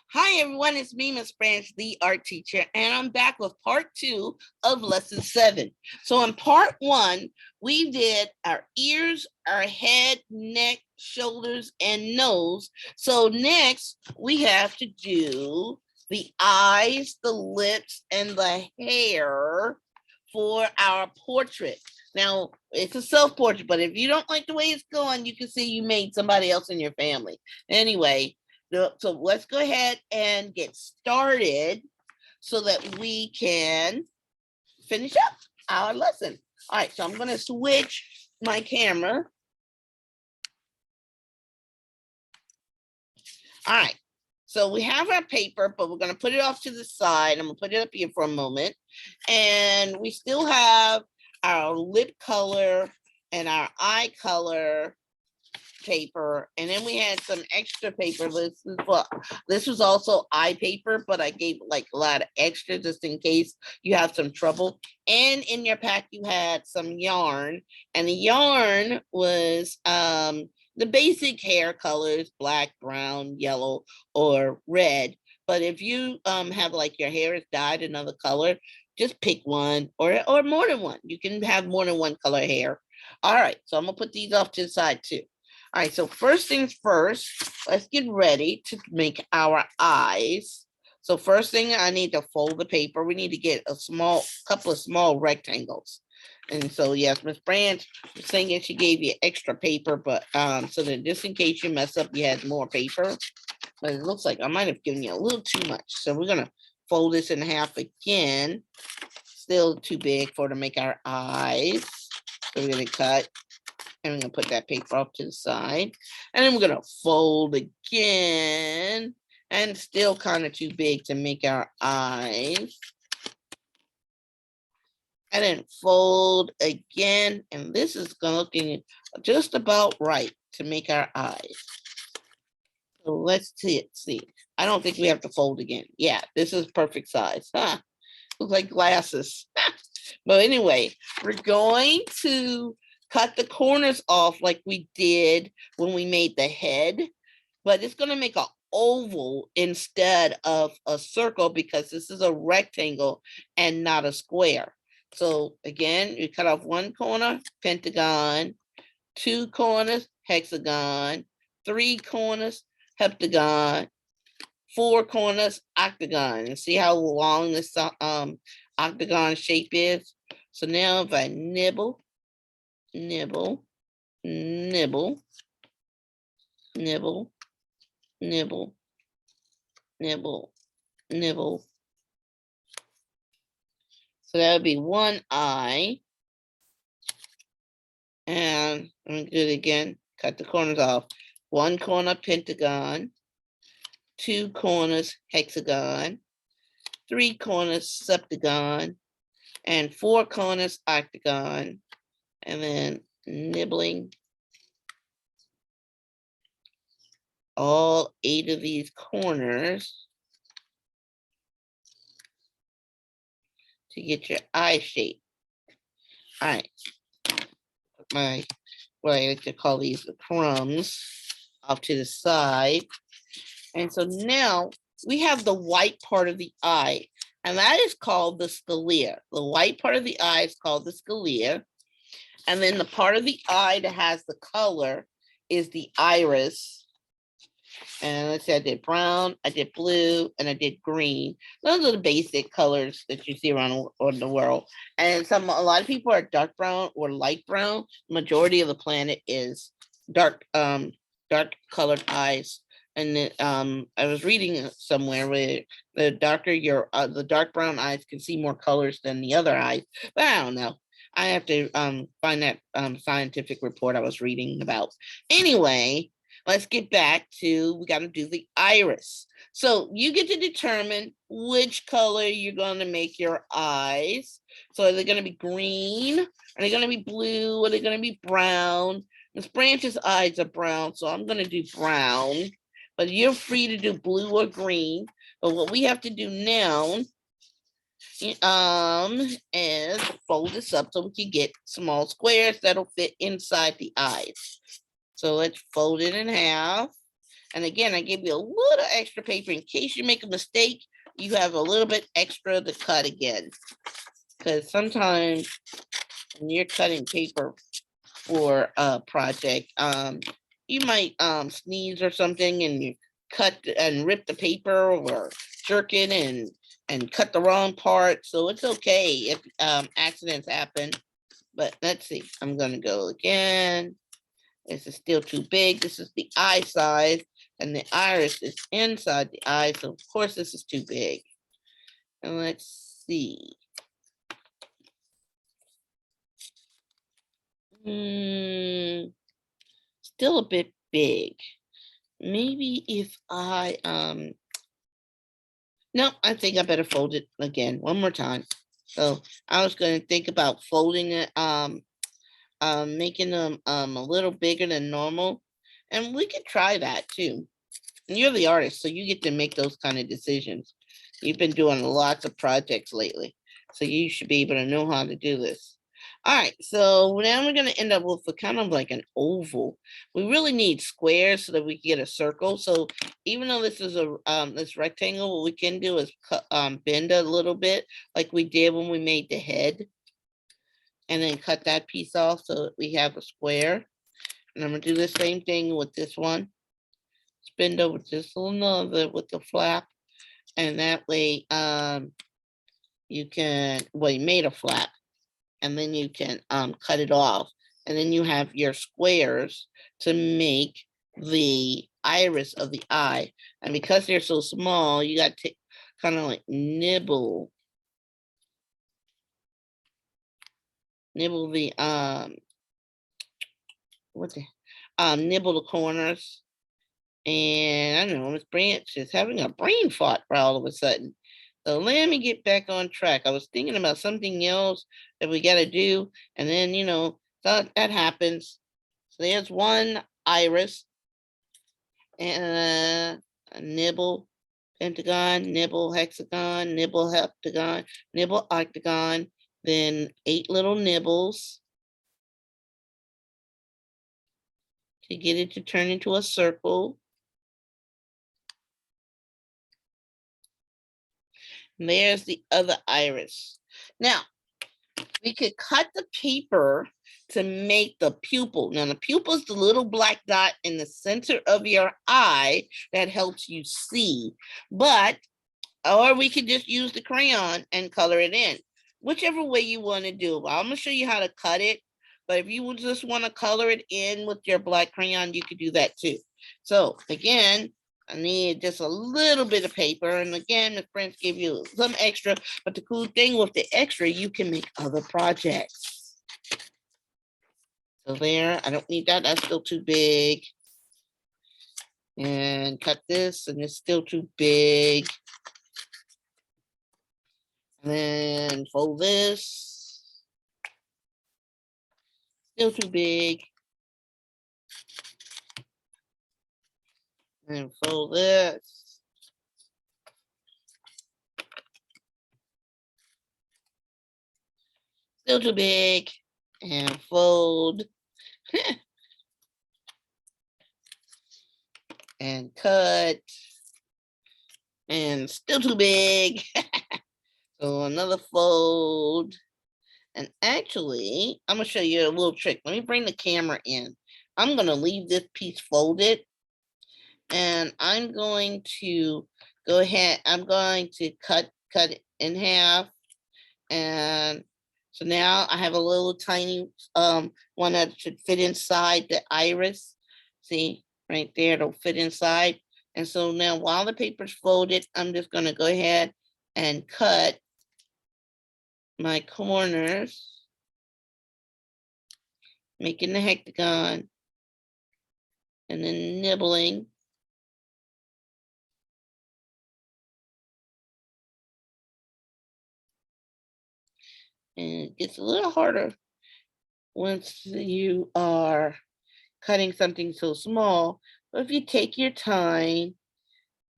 Hi everyone, it's me, Miss Branch, the art teacher, and I'm back with part 2 of lesson 7. So in part 1, we did our ears, our head, neck, shoulders, and nose. So next we have to do the eyes, the lips, and the hair for our portrait. Now, it's a self-portrait, but if you don't like the way it's going, you can see you made somebody else in your family. Anyway, so let's go ahead and get started so that we can finish up our lesson. All right, so I'm going to switch my camera. All right, so we have our paper, but we're going to put it off to the side. I'm going to put it up here for a moment. And we still have our lip color and our eye color paper, and then we had some extra paper. This was also eye paper, but I gave like a lot of extra just in case you have some trouble. And in your pack you had some yarn, and the yarn was the basic hair colors: black, brown, yellow, or red. But if you have like your hair is dyed another color, just pick one or more than one. You can have more than one color hair. All right, so I'm gonna put these off to the side too. All right, so first things first, let's get ready to make our eyes. So first thing, I need to fold the paper. We need to get a couple of small rectangles. And so yes, Miss Branch was saying she gave you extra paper, but so that just in case you mess up, you had more paper. But it looks like I might have given you a little too much. So we're gonna fold this in half again. Still too big to make our eyes. So we're gonna cut. And I'm going to put that paper off to the side. And then we're going to fold again. And still kind of too big to make our eyes. And then fold again. And this is looking just about right to make our eyes. So let's see. I don't think we have to fold again. Yeah, this is perfect size. Huh? Looks like glasses. But anyway, we're going to cut the corners off like we did when we made the head, but it's going to make an oval instead of a circle because this is a rectangle and not a square. So again, you cut off one corner, pentagon, two corners, hexagon, three corners, heptagon, four corners, octagon. And see how long this octagon shape is? So now if I nibble, nibble, nibble, nibble, nibble, nibble, nibble. So that would be one eye. And I'm going to do it again. Cut the corners off. One corner, pentagon. Two corners, hexagon. Three corners, septagon. And four corners, octagon. And then nibbling all 8 of these corners to get your eye shape. All right, put what I like to call these the crumbs off to the side. And so now we have the white part of the eye, and that is called the sclera. The white part of the eye is called the sclera. And then the part of the eye that has the color is the iris. And let's see, I did brown, I did blue, and I did green. Those are the basic colors that you see around the world. And a lot of people are dark brown or light brown. Majority of the planet is dark colored eyes. And I was reading somewhere where the dark brown eyes can see more colors than the other eyes. But I don't know. I have to find that scientific report I was reading about. Anyway, let's get back to, we got to do the iris. So you get to determine which color you're going to make your eyes. So are they going to be green? Are they going to be blue? Are they going to be brown? Miss Branch's eyes are brown, so I'm going to do brown. But you're free to do blue or green. But what we have to do now is fold this up so we can get small squares that'll fit inside the eyes. So let's fold it in half. And again, I give you a little extra paper in case you make a mistake, you have a little bit extra to cut again. Because sometimes when you're cutting paper for a project, you might sneeze or something and you cut and rip the paper or jerk it and cut the wrong part. So it's okay if accidents happen. But let's see, I'm gonna go again. This is still too big. This is the eye size, and the iris is inside the eye. So of course this is too big. And let's see. Still a bit big. Maybe if I no, I think I better fold it again one more time. So I was going to think about folding it, making them a little bigger than normal, and we could try that too. And you're the artist, so you get to make those kind of decisions. You've been doing lots of projects lately, so you should be able to know how to do this. All right, so now we're going to end up with a kind of like an oval. We really need squares so that we can get a circle. So even though this is a this rectangle, what we can do is cut, bend a little bit like we did when we made the head, and then cut that piece off so that we have a square. And I'm going to do the same thing with this one. Bend over just a little bit with the flap, and that way you can, well, you made a flap, and then you can cut it off, and then you have your squares to make the iris of the eye. And because they're so small, you got to kind of like nibble the nibble the corners. And I don't know, Miss Branch is having a brain fart for all of a sudden. So let me get back on track. I was thinking about something else that we got to do. And then, you know, that happens. So there's one iris. And a nibble, pentagon, nibble, hexagon, nibble, heptagon, nibble, octagon. Then 8 little nibbles to get it to turn into a circle. And there's the other iris. Now, we could cut the paper to make the pupil. Now, the pupil is the little black dot in the center of your eye that helps you see. But, or we could just use the crayon and color it in. Whichever way you want to do. I'm going to show you how to cut it. But if you would just want to color it in with your black crayon, you could do that too. So, again, I need just a little bit of paper. And again, the friends give you some extra. But the cool thing with the extra, you can make other projects. So there, I don't need that. That's still too big. And cut this, and it's still too big. And then fold this. Still too big. And fold this. Still too big. And fold. And cut. And still too big. So another fold. And actually, I'm going to show you a little trick. Let me bring the camera in. I'm going to leave this piece folded. And I'm going to go ahead. I'm going to cut it in half. And so now I have a little tiny one that should fit inside the iris. See, right there, it'll fit inside. And so now while the paper's folded, I'm just going to go ahead and cut my corners, making the hexagon, and then nibbling. And it gets a little harder once you are cutting something so small. But if you take your time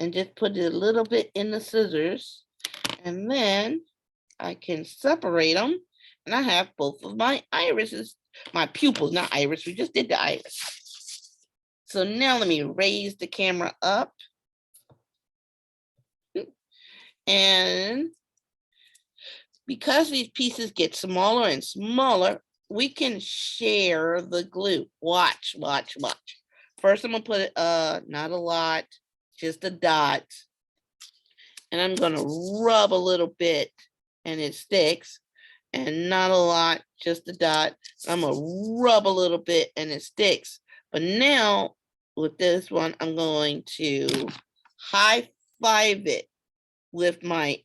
and just put it a little bit in the scissors, and then I can separate them, and I have both of my irises, my pupils, not iris. We just did the iris. So now let me raise the camera up. And because these pieces get smaller and smaller, we can share the glue. Watch, watch, watch. First, I'm gonna put not a lot, just a dot. And I'm gonna rub a little bit and it sticks. And not a lot, just a dot. I'm gonna rub a little bit and it sticks. But now with this one, I'm going to high five it with my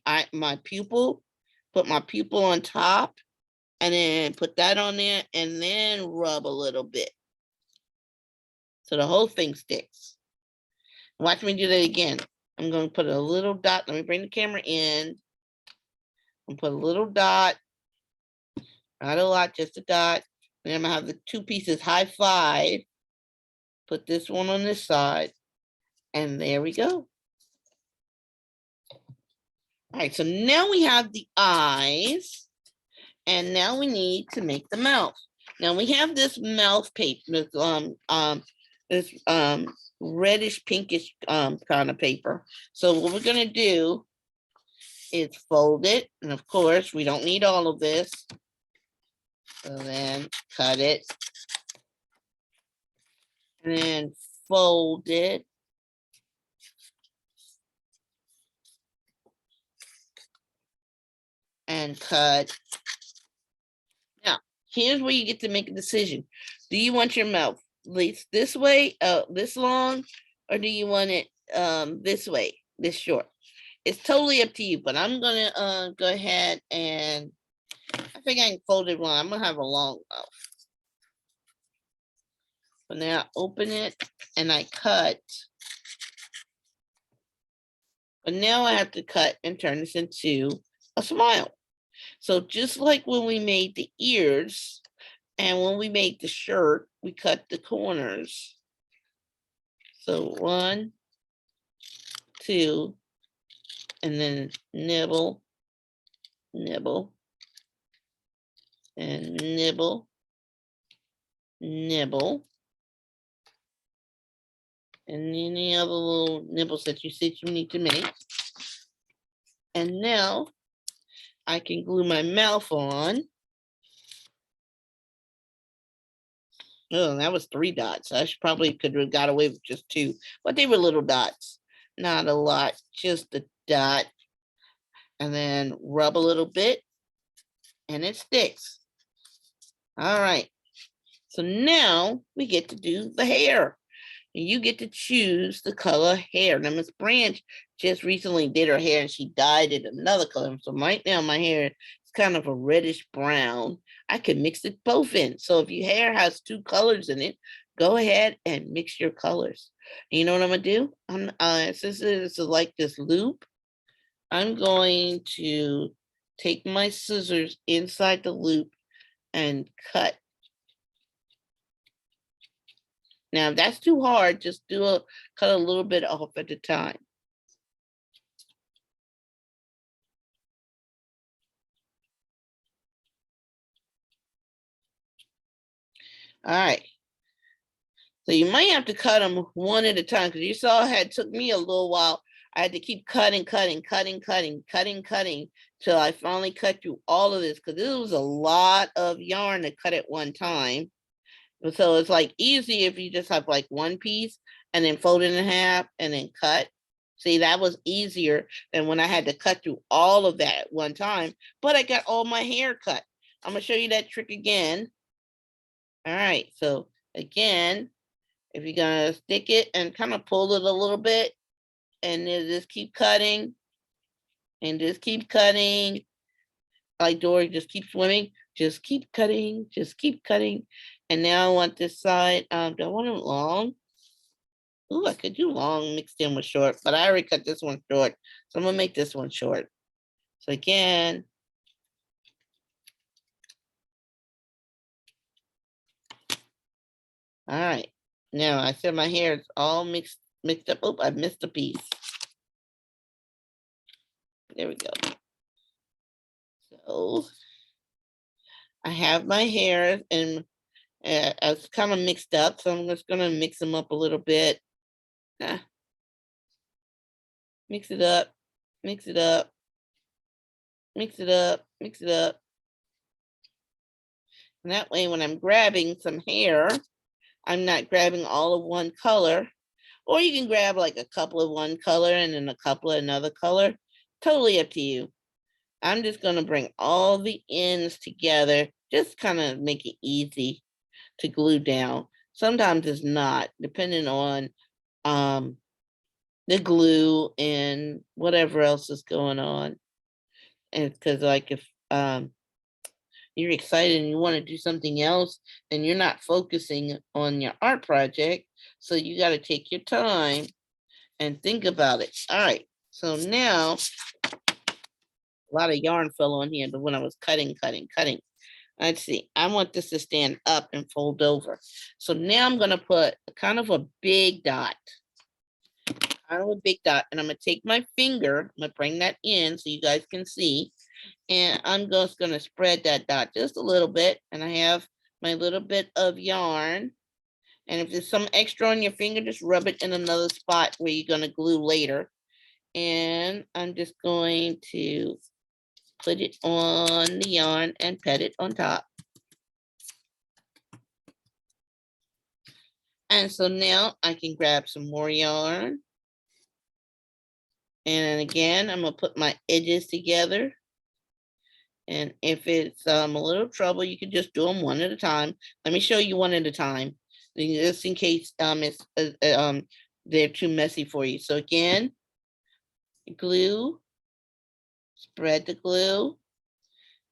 pupil, put my pupil on top, and then put that on there, and then rub a little bit. So the whole thing sticks. Watch me do that again. I'm going to put a little dot. Let me bring the camera in. And put a little dot. Not a lot, just a dot. And I'm going to have the two pieces high five. Put this one on this side. And there we go. All right, so now we have the eyes. And now we need to make the mouth. Now we have this mouth paper, this reddish pinkish kind of paper. So what we're gonna do is fold it, and of course we don't need all of this. So then cut it, and then fold it. And cut. Now, here's where you get to make a decision. Do you want your mouth this way, this long, or do you want it this way, this short? It's totally up to you, but I'm gonna go ahead and I think I can fold it wrong. I'm gonna have a long mouth. So now I open it and I cut. But now I have to cut and turn this into a smile. So just like when we made the ears and when we made the shirt, we cut the corners. So 1, 2, and then nibble, nibble, and nibble, nibble. And any other little nibbles that you said you need to make. And now I can glue my mouth on. Oh, that was 3 dots. I probably could have got away with just 2, but they were little dots. Not a lot, just a dot. And then rub a little bit and it sticks. All right. So now we get to do the hair. You get to choose the color hair. Now, Miss Branch just recently did her hair and she dyed it another color. So right now my hair is kind of a reddish brown. I can mix it both in. So if your hair has 2 colors in it, go ahead and mix your colors. And you know what I'm gonna do? Since it's like this loop, I'm going to take my scissors inside the loop and cut. Now, if that's too hard, just cut a little bit off at a time. All right. So you might have to cut them one at a time because you saw it took me a little while. I had to keep cutting till I finally cut through all of this because it was a lot of yarn to cut at one time. So it's like easy if you just have like one piece and then fold it in half and then cut. See, that was easier than when I had to cut through all of that at one time, but I got all my hair cut. I'm gonna show you that trick again. All right, so again, if you're gonna stick it and kind of pull it a little bit and then just keep cutting and just keep cutting. Like Dory, just keep swimming, just keep cutting, just keep cutting. And now I want this side, do I want it long? Ooh, I could do long mixed in with short, but I already cut this one short. So I'm gonna make this one short. So again, all right. Now I said my hair is all mixed up. Oh, I missed a piece. There we go. So I have my hair and It's kind of mixed up, so I'm just gonna mix them up a little bit. Ah, mix it up, mix it up, mix it up, mix it up. And that way, when I'm grabbing some hair, I'm not grabbing all of one color. Or you can grab like a couple of one color and then a couple of another color. Totally up to you. I'm just gonna bring all the ends together, just kind of make it easy to glue down. Sometimes it's not, depending on um, the glue and whatever else is going on. And because like if you're excited and you want to do something else and you're not focusing on your art project, so you got to take your time and think about it. All right, so now a lot of yarn fell on here, but when I was cutting. Let's see, I want this to stand up and fold over. So now I'm gonna put kind of a big dot. Kind of a big dot, and I'm gonna take my finger, I'm gonna bring that in so you guys can see, and I'm just gonna spread that dot just a little bit, and I have my little bit of yarn. And if there's some extra on your finger, just rub it in another spot where you're gonna glue later. And I'm just going to put it on the yarn and pet it on top. And so now I can grab some more yarn. And again, I'm gonna put my edges together. And if it's a little trouble, you can just do them one at a time. Let me show you one at a time, just in case they're too messy for you. So again, glue, spread the glue.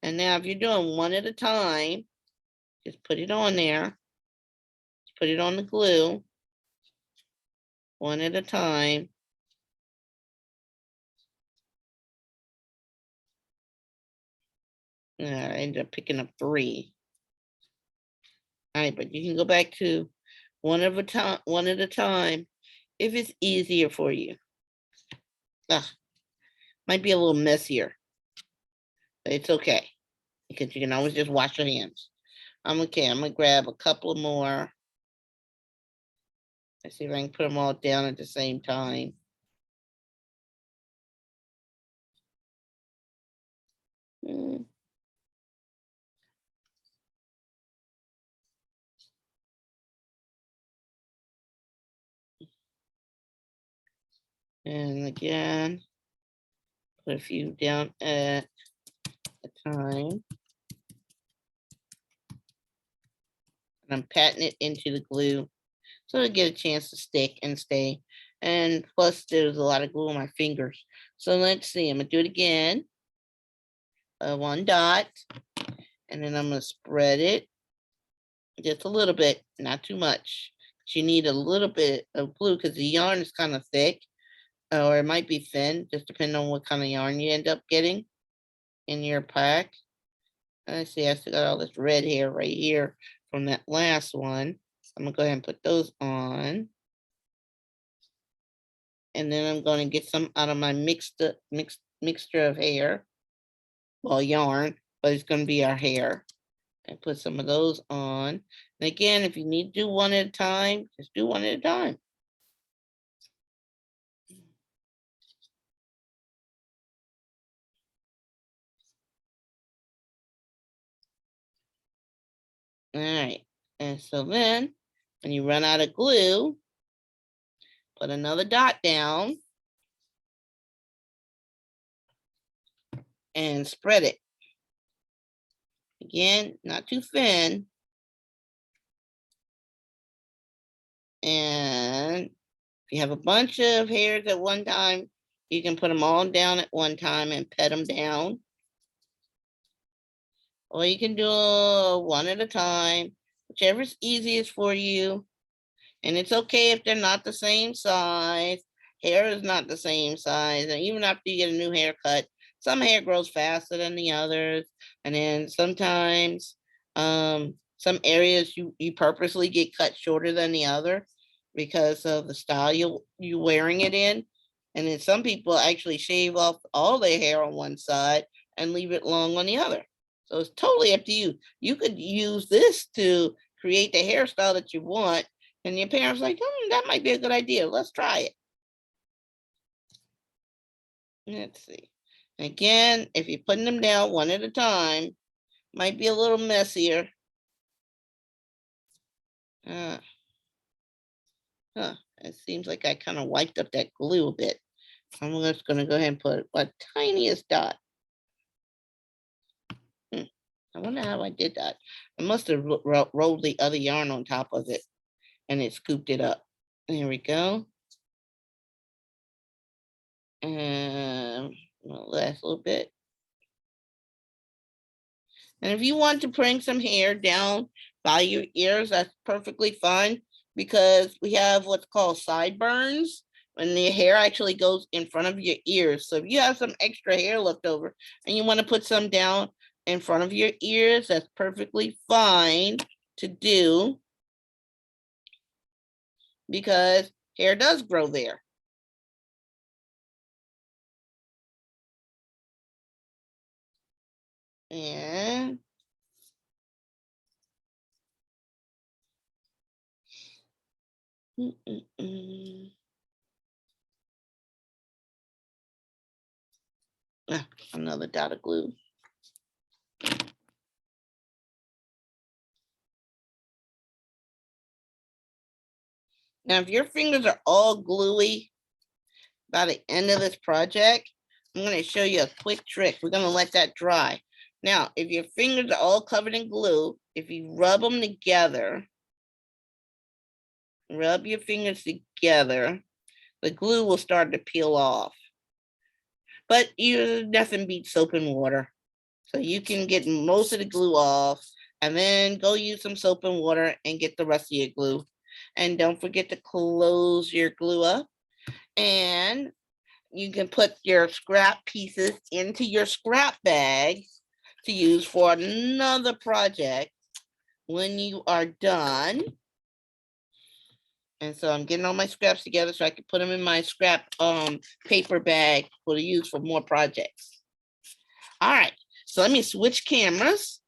And now if you're doing one at a time, just put it on there. Just put it on the glue, one at a time. I ended up picking up 3. All right, but you can go back to one at a time, if it's easier for you. Might be a little messier, but it's okay because you can always just wash your hands. I'm okay. I'm gonna grab a couple more. Let's see if I can put them all down at the same time. And again, put a few down at a time. And I'm patting it into the glue so I get a chance to stick and stay. And plus, there's a lot of glue on my fingers. So let's see. I'm gonna do it again. One dot, and then I'm gonna spread it just a little bit, not too much. You need a little bit of glue because the yarn is kind of thick, or it might be thin, just depending on what kind of yarn you end up getting in your pack. Let's see, I still got all this red hair right here from that last one. I'm gonna go ahead and put those on. And then I'm gonna get some out of my mixture of hair. Well, yarn, but it's gonna be our hair. And put some of those on. And again, if you need to do one at a time, just do one at a time. All right, and so then when you run out of glue, put another dot down and spread it. Again, not too thin. And if you have a bunch of hairs at one time, you can put them all down at one time and pet them down. Or you can do one at a time, whichever's easiest for you. And it's okay if they're not the same size. Hair is not the same size. And even after you get a new haircut, some hair grows faster than the others. And then sometimes some areas you purposely get cut shorter than the other because of the style you wearing it in. And then some people actually shave off all their hair on one side and leave it long on the other. So it's totally up to you. You could use this to create the hairstyle that you want. And your parents like, that might be a good idea. Let's try it. Let's see. Again, if you're putting them down one at a time, might be a little messier. It seems like I kind of wiped up that glue a bit. I'm just going to go ahead and put a tiniest dot. I wonder how I did that. I must have rolled the other yarn on top of it and it scooped it up. There we go. And last little bit. And if you want to bring some hair down by your ears, that's perfectly fine, because we have what's called sideburns when the hair actually goes in front of your ears. So if you have some extra hair left over and you want to put some down in front of your ears, that's perfectly fine to do, because hair does grow there. And another dot of glue. Now, if your fingers are all gluey by the end of this project, I'm going to show you a quick trick. We're going to let that dry. Now, if your fingers are all covered in glue, if you rub them together, rub your fingers together, the glue will start to peel off. But nothing beats soap and water. So you can get most of the glue off and then go use some soap and water and get the rest of your glue. And don't forget to close your glue up. And you can put your scrap pieces into your scrap bag to use for another project when you are done. And so I'm getting all my scraps together so I can put them in my scrap paper bag for use for more projects. All right, so let me switch cameras.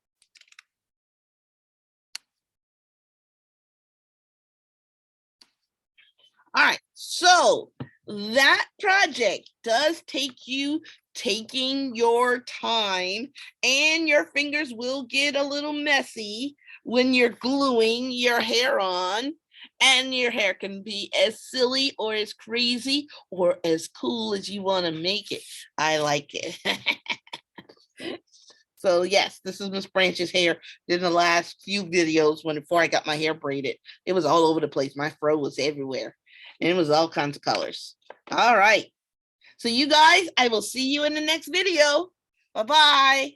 All right, so that project does take you taking your time, and your fingers will get a little messy when you're gluing your hair on, and your hair can be as silly or as crazy or as cool as you want to make it. I like it. So yes, this is Miss Branch's hair in the last few videos before I got my hair braided. It was all over the place. My fro was everywhere. And it was all kinds of colors. All right. So you guys, I will see you in the next video. Bye-bye.